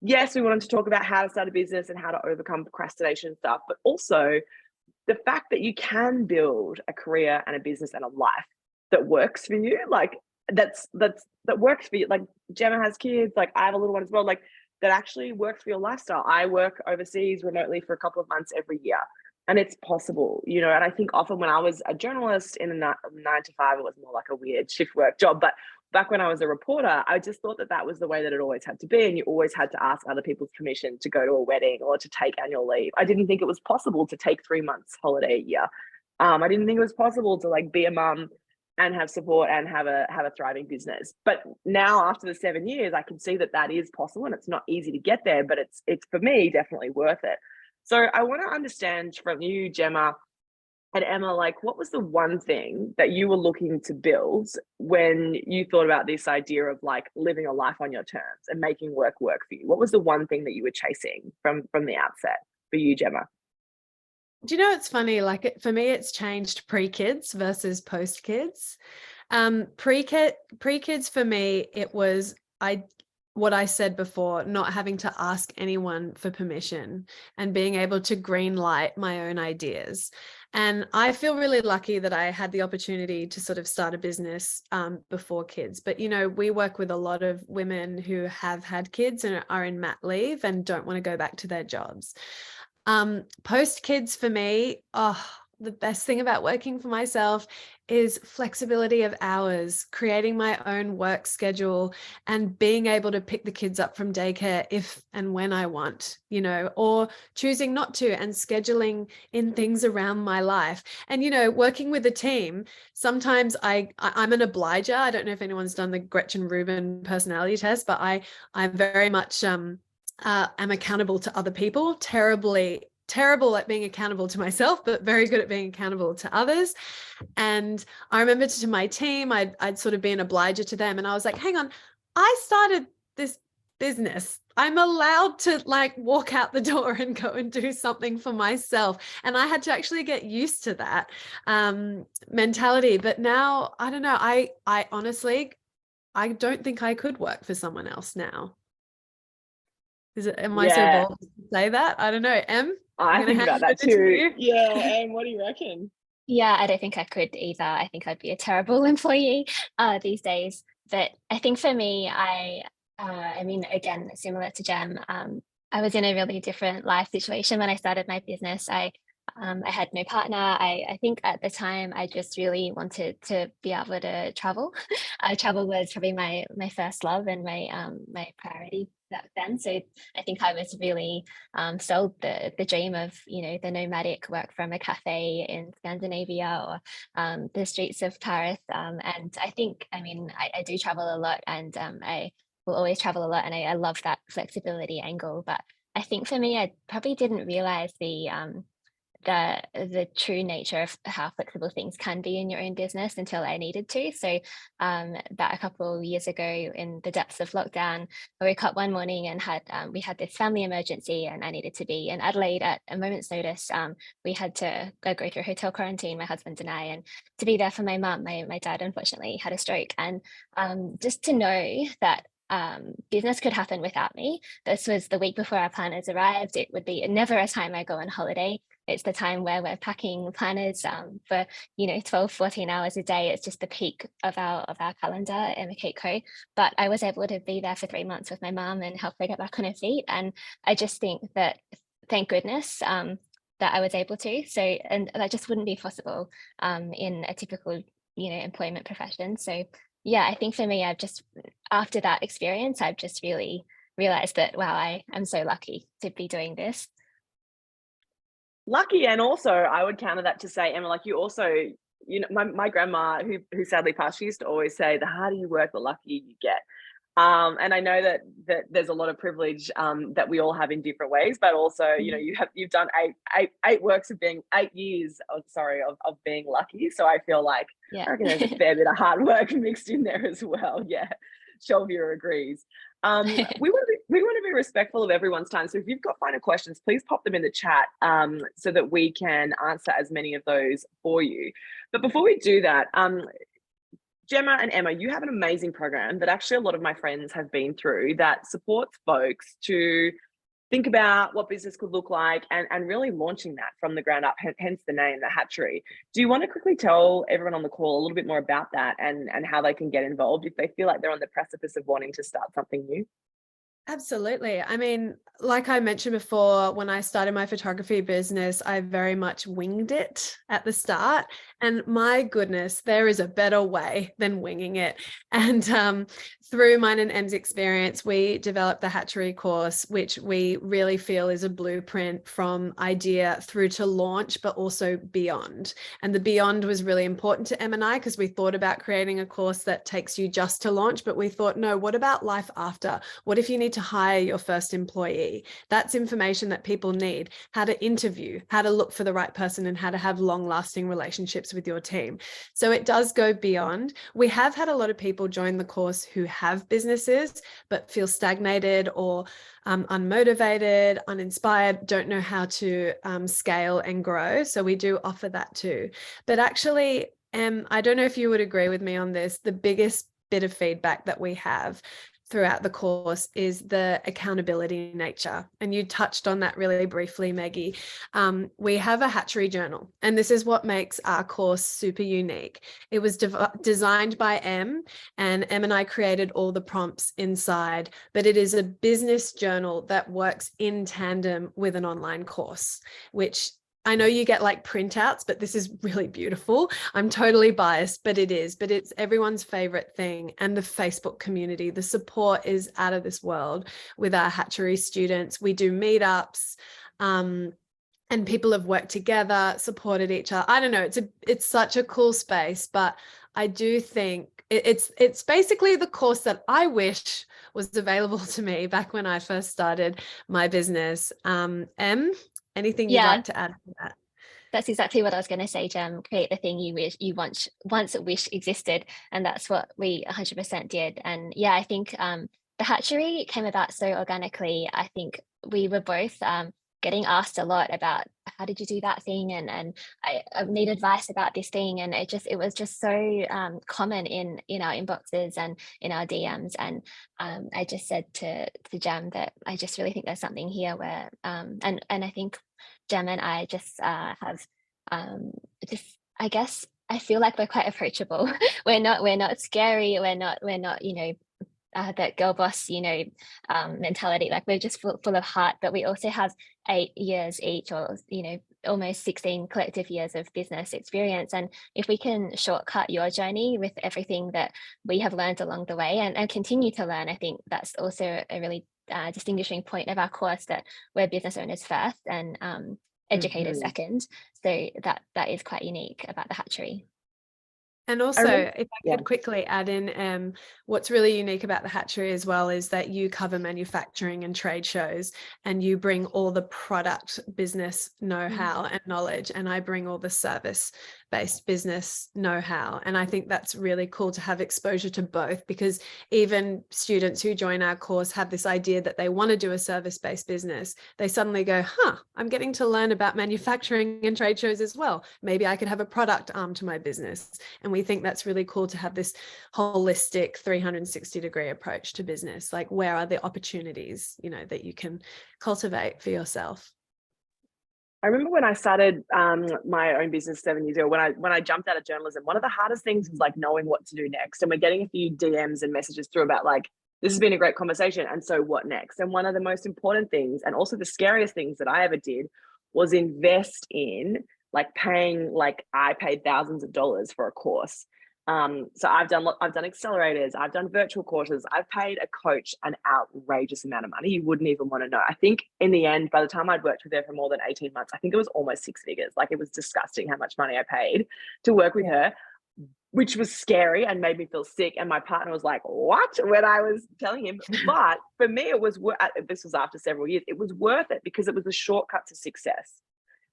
yes, we wanted to talk about how to start a business and how to overcome procrastination stuff, but also the fact that you can build a career and a business and a life that works for you, like that works for you. Like Gemma has kids, like I have a little one as well, like that actually works for your lifestyle. I work overseas remotely for a couple of months every year, and it's possible, you know. And I think often when I was a journalist in a 9 to 5, it was more like a weird shift work job. But back when I was a reporter, I just thought that was the way that it always had to be. And you always had to ask other people's permission to go to a wedding or to take annual leave. I didn't think it was possible to take 3 months holiday a year. I didn't think it was possible to like be a mum and have support and have a thriving business. But now after the 7 years, I can see that is possible, and it's not easy to get there, but it's for me definitely worth it. So I want to understand from you, Gemma and Emma, like what was the one thing that you were looking to build when you thought about this idea of like living a life on your terms and making work for you? What was the one thing that you were chasing from the outset for you, Gemma? Do you know, it's funny, like for me, it's changed pre-kids versus post-kids. Pre-kids for me, it was, what I said before, not having to ask anyone for permission and being able to green light my own ideas. And I feel really lucky that I had the opportunity to sort of start a business before kids. But, you know, we work with a lot of women who have had kids and are in mat leave and don't want to go back to their jobs. Post kids for me, the best thing about working for myself is flexibility of hours, creating my own work schedule and being able to pick the kids up from daycare if and when I want, you know, or choosing not to, and scheduling in things around my life. And, you know, working with a team, sometimes I'm an obliger. I don't know if anyone's done the Gretchen Rubin personality test, but I'm very much am accountable to other people, terrible at being accountable to myself, but very good at being accountable to others. And I remember to my team, I'd sort of be an obliger to them. And I was like, hang on, I started this business. I'm allowed to like walk out the door and go and do something for myself. And I had to actually get used to that mentality. But now, I don't know, I honestly, I don't think I could work for someone else now. Am I so bold to say that? I don't know. I think about that too. Yeah, and what do you reckon? Yeah, I don't think I could either. I think I'd be a terrible employee these days. But I think for me, I mean, again, similar to Gem, I was in a really different life situation when I started my business. I had no partner. I think at the time I just really wanted to be able to travel. Travel was probably my first love and my priority back then. So I think I was really sold the dream of, you know, the nomadic work from a cafe in Scandinavia or the streets of Paris. And I think, I mean, I do travel a lot, and I will always travel a lot, and I love that flexibility angle. But I think for me, I probably didn't realize the true nature of how flexible things can be in your own business until I needed to. So about a couple of years ago, in the depths of lockdown, I woke up one morning and we had this family emergency, and I needed to be in Adelaide at a moment's notice. We had to go through hotel quarantine, my husband and I, and to be there for my mum. My dad unfortunately had a stroke, and just to know that business could happen without me. This was the week before our planners arrived. It would be never a time I go on holiday. It's the time where we're packing planners for, you know, 12, 14 hours a day. It's just the peak of our calendar at McKay. But I was able to be there for 3 months with my mum and help her get back on her feet. And I just think that, thank goodness, that I was able to. So, and that just wouldn't be possible in a typical, you know, employment profession. So yeah, I think for me, after that experience, I've just really realized that, wow, I am so lucky to be doing this. Lucky, and also I would counter that to say, Emma, like you also, you know, my grandma who sadly passed, she used to always say, the harder you work, the luckier you get. And I know that there's a lot of privilege that we all have in different ways, but also, you know, you've done eight works of being 8 years of being lucky. So I feel like I reckon there's a fair bit of hard work mixed in there as well. Yeah, Shelvia agrees. We want to be respectful of everyone's time. So if you've got final questions, please pop them in the chat so that we can answer as many of those for you. But before we do that, Gemma and Emma, you have an amazing program that actually a lot of my friends have been through that supports folks to think about what business could look like and really launching that from the ground up, hence the name, the Hatchery. Do you want to quickly tell everyone on the call a little bit more about that and how they can get involved if they feel like they're on the precipice of wanting to start something new? Absolutely. I mean, like I mentioned before, when I started my photography business, I very much winged it at the start. And my goodness, there is a better way than winging it. And through mine and Em's experience, we developed the Hatchery Course, which we really feel is a blueprint from idea through to launch, but also beyond. And the beyond was really important to Em and I, because we thought about creating a course that takes you just to launch, but we thought, no, what about life after? What if you need to hire your first employee? That's information that people need: how to interview, how to look for the right person, and how to have long-lasting relationships with your team. So it does go beyond. We have had a lot of people join the course who have businesses but feel stagnated or unmotivated, uninspired, don't know how to scale and grow. So we do offer that too. But actually, I don't know if you would agree with me on this, the biggest bit of feedback that we have throughout the course is the accountability nature. And you touched on that really briefly, Meggie. We have a hatchery journal, and this is what makes our course super unique. It was designed by Em, and Em and I created all the prompts inside, but it is a business journal that works in tandem with an online course, which I know you get like printouts, but this is really beautiful. I'm totally biased, but it's everyone's favorite thing. And the Facebook community, the support is out of this world with our hatchery students. We do meetups, and people have worked together, supported each other. I don't know, it's such a cool space, but I do think it's basically the course that I wish was available to me back when I first started my business. Em, anything you'd like to add to that? That's exactly what I was going to say, Gem. Create the thing you once wish existed, and that's what we 100% did. And yeah, I think the hatchery came about so organically. I think we were both getting asked a lot about how did you do that thing, and I need advice about this thing, and it was just so common in our inboxes and in our DMs. And I just said to Gem that I just really think there's something here where and I think Gem and I just have just, I guess I feel like we're quite approachable. we're not scary. We're not that girl boss, mentality. Like we're just full of heart, but we also have 8 years each, or almost 16 collective years of business experience. And if we can shortcut your journey with everything that we have learned along the way and continue to learn, I think that's also a really distinguishing point of our course, that we're business owners first and educators second. So that is quite unique about the hatchery. And also, if I could quickly add in, what's really unique about the hatchery as well is that you cover manufacturing and trade shows, and you bring all the product business know-how and knowledge, and I bring all the service-based business know-how. And I think that's really cool to have exposure to both, because even students who join our course have this idea that they want to do a service-based business. They suddenly go, I'm getting to learn about manufacturing and trade shows as well. Maybe I could have a product arm to my business. And we think that's really cool to have this holistic 360-degree approach to business. Like, where are the opportunities, that you can cultivate for yourself? I remember when I started my own business 7 years ago, when I jumped out of journalism, one of the hardest things was like knowing what to do next. And we're getting a few DMs and messages through about like, this has been a great conversation, and so what next? And one of the most important things, and also the scariest things that I ever did, was invest in like paying, like I paid thousands of dollars for a course. So I've done accelerators, I've done virtual courses, I've paid a coach an outrageous amount of money. You wouldn't even want to know. I think in the end, by the time I'd worked with her for more than 18 months, I think it was almost 6 figures. Like, it was disgusting how much money I paid to work with her, which was scary and made me feel sick. And my partner was like, what? When I was telling him, but for me, this was after several years, it was worth it because it was a shortcut to success.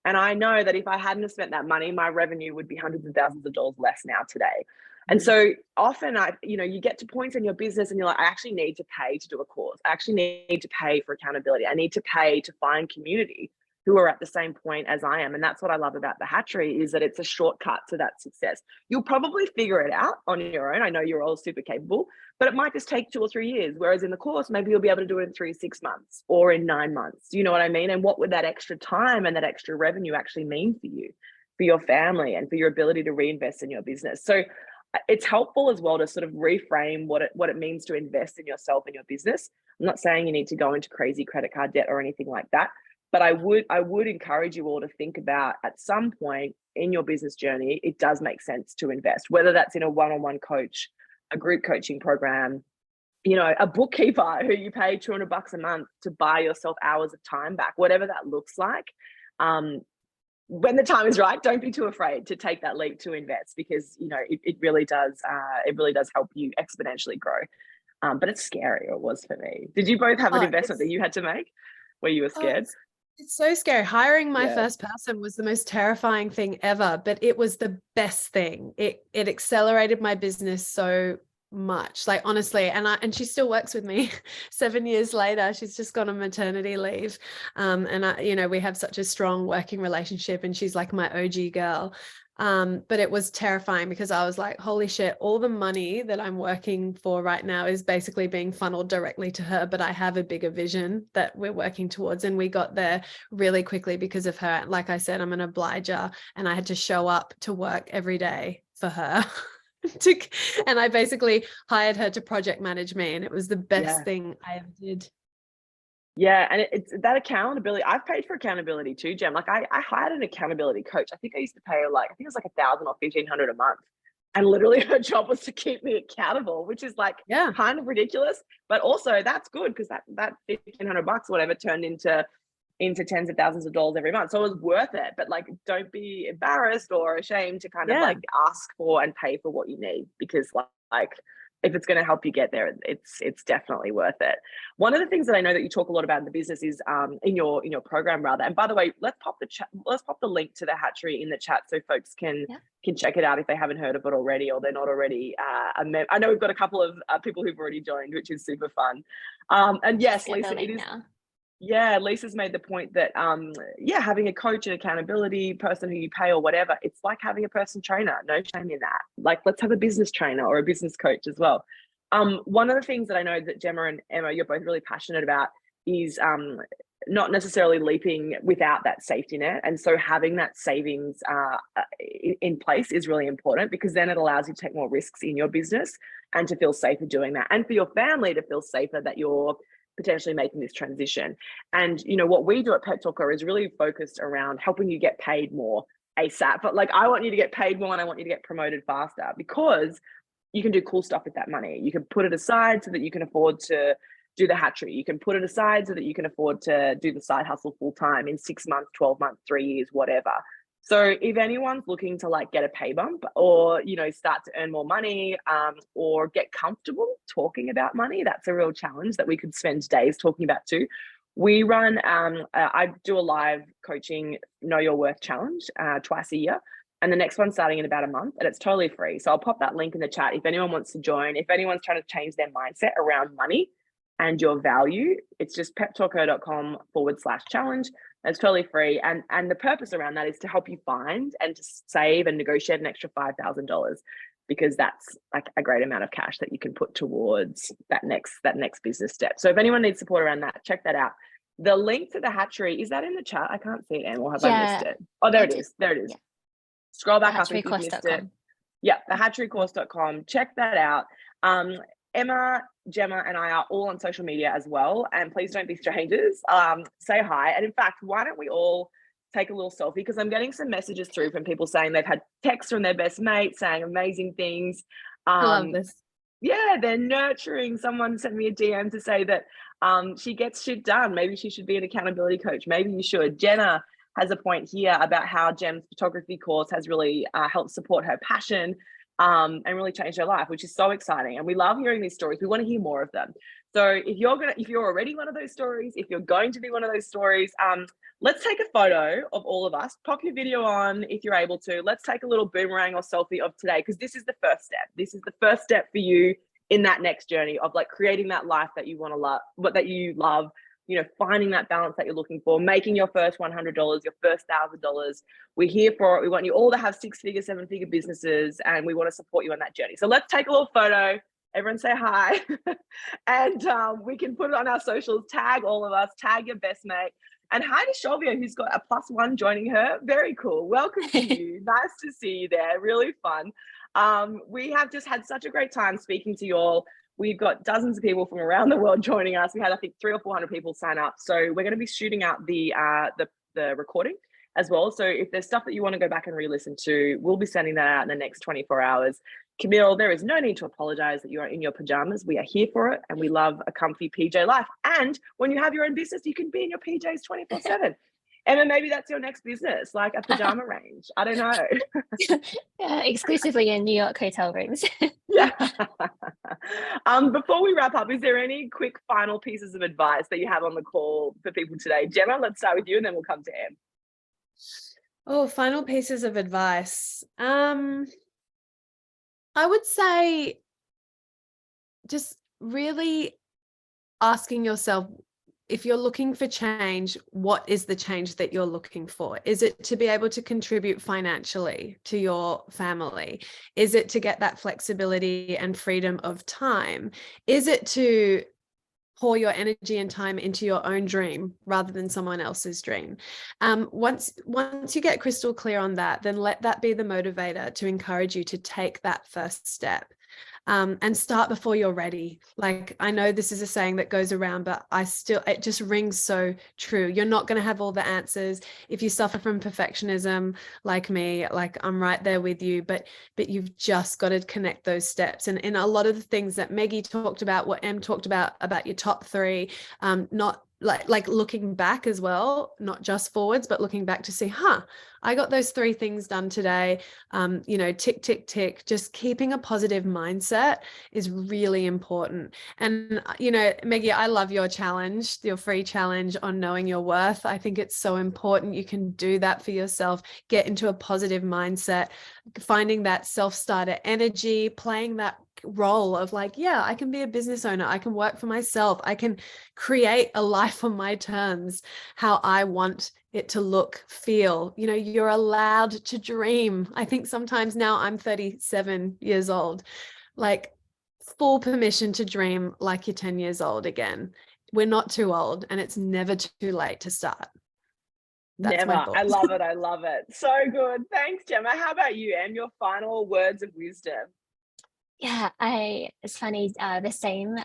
And I know that if I hadn't spent that money, my revenue would be hundreds of thousands of dollars less now today. And so often you get to points in your business and you're like, I actually need to pay to do a course. I actually need to pay for accountability. I need to pay to find community who are at the same point as I am. And that's what I love about the hatchery, is that it's a shortcut to that success. You'll probably figure it out on your own. I know you're all super capable, but it might just take 2 or 3 years. Whereas in the course, maybe you'll be able to do it in 3 to 6 months or in 9 months. Do you know what I mean? And what would that extra time and that extra revenue actually mean for you, for your family, and for your ability to reinvest in your business? So it's helpful as well to sort of reframe what it means to invest in yourself and your business. I'm not saying you need to go into crazy credit card debt or anything like that, but I would encourage you all to think about, at some point in your business journey, it does make sense to invest, whether that's in a one-on-one coach, a group coaching program, a bookkeeper who you pay $200 a month to buy yourself hours of time back, whatever that looks like. When the time is right, don't be too afraid to take that leap to invest, because it really does help you exponentially grow. But it's scary, or it was for me. Did you both have an investment that you had to make where you were scared? It's so scary. Hiring my first person was the most terrifying thing ever, but it was the best thing. It accelerated my business so much, like, honestly. And she still works with me 7 years later. She's just gone on maternity leave. And we have such a strong working relationship, and she's like my OG girl. But it was terrifying because I was like, holy shit, all the money that I'm working for right now is basically being funneled directly to her, but I have a bigger vision that we're working towards. And we got there really quickly because of her. Like I said, I'm an obliger, and I had to show up to work every day for her. And I basically hired her to project manage me, and it was the best thing I ever did. Yeah, and it's that accountability. I've paid for accountability too, Gem. Like I hired an accountability coach. I think I used to pay her like, I think it was like 1,000 or 1,500 a month. And literally her job was to keep me accountable, which is like kind of ridiculous, but also that's good because that $1,500 or whatever turned into tens of thousands of dollars every month. So it was worth it. But like, don't be embarrassed or ashamed to kind of like ask for and pay for what you need, because like if it's going to help you get there, it's definitely worth it. One of the things that I know that you talk a lot about in the business is in your program rather. And by the way, let's pop the link to the Hatchery in the chat so folks can check it out if they haven't heard of it already or they're not already I know we've got a couple of people who've already joined, which is super fun. And yes, Lisa, it is. Yeah, Lisa's made the point that having a coach, an accountability person who you pay or whatever, it's like having a personal trainer. No shame in that. Like, let's have a business trainer or a business coach as well. One of the things that I know that Gemma and Emma, you're both really passionate about is not necessarily leaping without that safety net. And so having that savings in place is really important, because then it allows you to take more risks in your business and to feel safer doing that, and for your family to feel safer that you're potentially making this transition. And what we do at Peptalkher is really focused around helping you get paid more ASAP. But like, I want you to get paid more and I want you to get promoted faster, because you can do cool stuff with that money. You can put it aside so that you can afford to do the hatchery. You can put it aside so that you can afford to do the side hustle full time in 6 months, 12 months, 3 years, whatever. So if anyone's looking to like get a pay bump or, start to earn more money or get comfortable talking about money, that's a real challenge that we could spend days talking about too. We run, I do a live coaching, Know Your Worth challenge twice a year. And the next one's starting in about a month, and it's totally free. So I'll pop that link in the chat if anyone wants to join. If anyone's trying to change their mindset around money and your value, it's just peptalkher.com/challenge. It's totally free. And the purpose around that is to help you find and to save and negotiate an extra $5,000, because that's like a great amount of cash that you can put towards that next business step. So if anyone needs support around that, check that out. The link to the hatchery, is that in the chat? I can't see it, Anne, or have I missed it? Oh, there it is. There it is. Yeah. Scroll back up if you've missed it. Yeah, the hatcherycourse.com. Check that out. Emma, Gemma, and I are all on social media as well. And please don't be strangers. Say hi. And in fact, why don't we all take a little selfie? Because I'm getting some messages through from people saying they've had texts from their best mate saying amazing things. I love this. Yeah, they're nurturing. Someone sent me a DM to say that she gets shit done. Maybe she should be an accountability coach. Maybe you should. Jenna has a point here about how Gem's photography course has really helped support her passion and really changed her life, which is so exciting. And we love hearing these stories. We want to hear more of them. So if you're already one of those stories, if you're going to be one of those stories, let's take a photo of all of us. Pop your video on if you're able to. Let's take a little boomerang or selfie of today, because this is the first step. This is the first step for you in that next journey of like creating that life that you want to love, that you love. Finding that balance that you're looking for, making your first $100, your first $1,000. We're here for it. We want you all to have 6-figure, 7-figure businesses, and we want to support you on that journey. So let's take a little photo. Everyone say hi. And we can put it on our socials, tag all of us, tag your best mate. And hi to Shelvia, who's got a +1 joining her. Very cool. Welcome to you. Nice to see you there. Really fun. We have just had such a great time speaking to you all. We've got dozens of people from around the world joining us. We had, I think, 300 or 400 people sign up. So we're going to be shooting out the recording as well. So if there's stuff that you want to go back and re-listen to, we'll be sending that out in the next 24 hours. Camille, there is no need to apologize that you are in your pajamas. We are here for it, and we love a comfy PJ life. And when you have your own business, you can be in your PJs 24/7. Emma, maybe that's your next business, like a pajama range. I don't know. Yeah, exclusively in New York hotel rooms. Yeah. Before we wrap up, is there any quick final pieces of advice that you have on the call for people today? Gemma, let's start with you, and then we'll come to Em. Oh, final pieces of advice. I would say just really asking yourself, if you're looking for change, what is the change that you're looking for? Is it to be able to contribute financially to your family? Is it to get that flexibility and freedom of time? Is it to pour your energy and time into your own dream rather than someone else's dream? Once you get crystal clear on that, then let that be the motivator to encourage you to take that first step. And start before you're ready. Like, I know this is a saying that goes around, but it just rings so true. You're not going to have all the answers. If you suffer from perfectionism like me, like, I'm right there with you, but you've just got to connect those steps. And in a lot of the things that Meggie talked about, what Em talked about your top 3, not like looking back as well, not just forwards, but looking back to see, I got those 3 things done today. Tick, tick, tick. Just keeping a positive mindset is really important. And, Meggie, I love your challenge, your free challenge on knowing your worth. I think it's so important. You can do that for yourself, get into a positive mindset, finding that self-starter energy, playing that role of like, yeah, I can be a business owner. I can work for myself. I can create a life on my terms, how I want it to look, feel. You're allowed to dream. I think sometimes now, I'm 37 years old, like, full permission to dream like you're 10 years old again. We're not too old, and it's never too late to start. That's Never. I love it. I love it. So good. Thanks, Gemma. How about you, Em? Your final words of wisdom? Yeah, it's funny, the same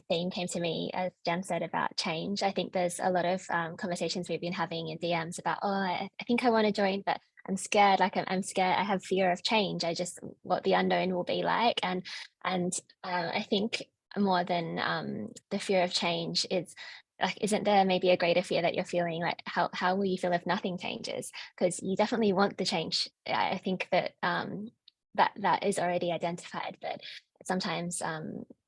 theme came to me as Jem said about change. I think there's a lot of conversations we've been having in DMs about, I think I want to join, but I'm scared. Like, I'm scared. I have fear of change. What the unknown will be like. And I think more than the fear of change is, like, isn't there maybe a greater fear that you're feeling? Like, how will you feel if nothing changes? Because you definitely want the change. I think that that is already identified, but sometimes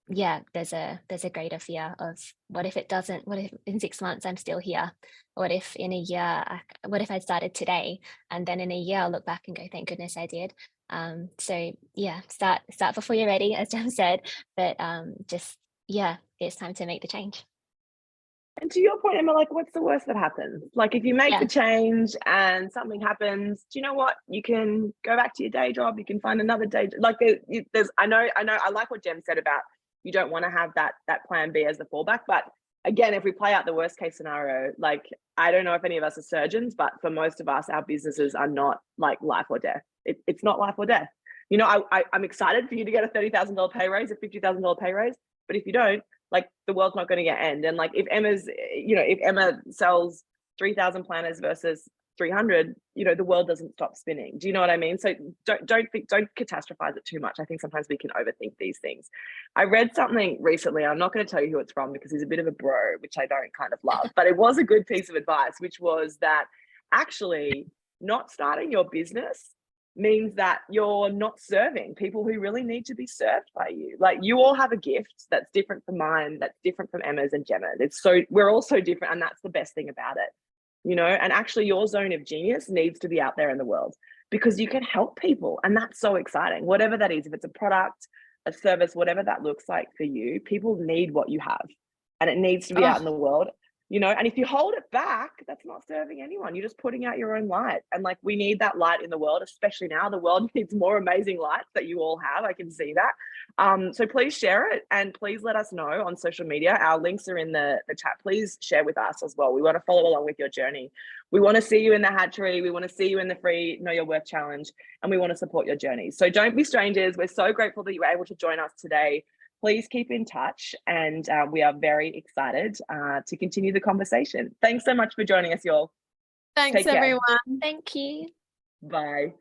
there's a greater fear of, what if it doesn't, what if in 6 months I'm still here, what if in a year, what if I started today, and then in a year I'll look back and go, thank goodness I did. So yeah, start before you're ready, as Jem said, but it's time to make the change. And to your point, Emma, like, what's the worst that happens? Like, if you make the change and something happens, do you know what? You can go back to your day job. You can find another day. Like, I know. I like what Jem said about, you don't want to have that plan B as the fallback. But again, if we play out the worst case scenario, like, I don't know if any of us are surgeons, but for most of us, our businesses are not like life or death. It's not life or death. I'm excited for you to get a $30,000 pay raise, a $50,000 pay raise. But if you don't, like, the world's not going to end. And like, if Emma sells 3,000 planners versus 300, the world doesn't stop spinning. Do you know what I mean? So don't catastrophize it too much. I think sometimes we can overthink these things. I read something recently. I'm not going to tell you who it's from because he's a bit of a bro, which I don't kind of love, but it was a good piece of advice, which was that actually not starting your business means that you're not serving people who really need to be served by you. Like, you all have a gift that's different from mine, that's different from Emma's and Gemma's. We're all so different, and that's the best thing about it, and actually your zone of genius needs to be out there in the world because you can help people, and that's so exciting. Whatever that is, if it's a product, a service, whatever that looks like for you, people need what you have, and it needs to be out in the world. And if you hold it back, that's not serving anyone. You're just putting out your own light. And like, we need that light in the world, especially now. The world needs more amazing lights that you all have. I can see that. So please share it, and please let us know on social media. Our links are in the chat. Please share with us as well. We want to follow along with your journey. We want to see you in the Hatchery. We want to see you in the free Know Your Worth challenge, and we want to support your journey. So don't be strangers. We're so grateful that you were able to join us today. Please keep in touch, and we are very excited to continue the conversation. Thanks so much for joining us, y'all. Thanks, everyone. Thank you. Bye.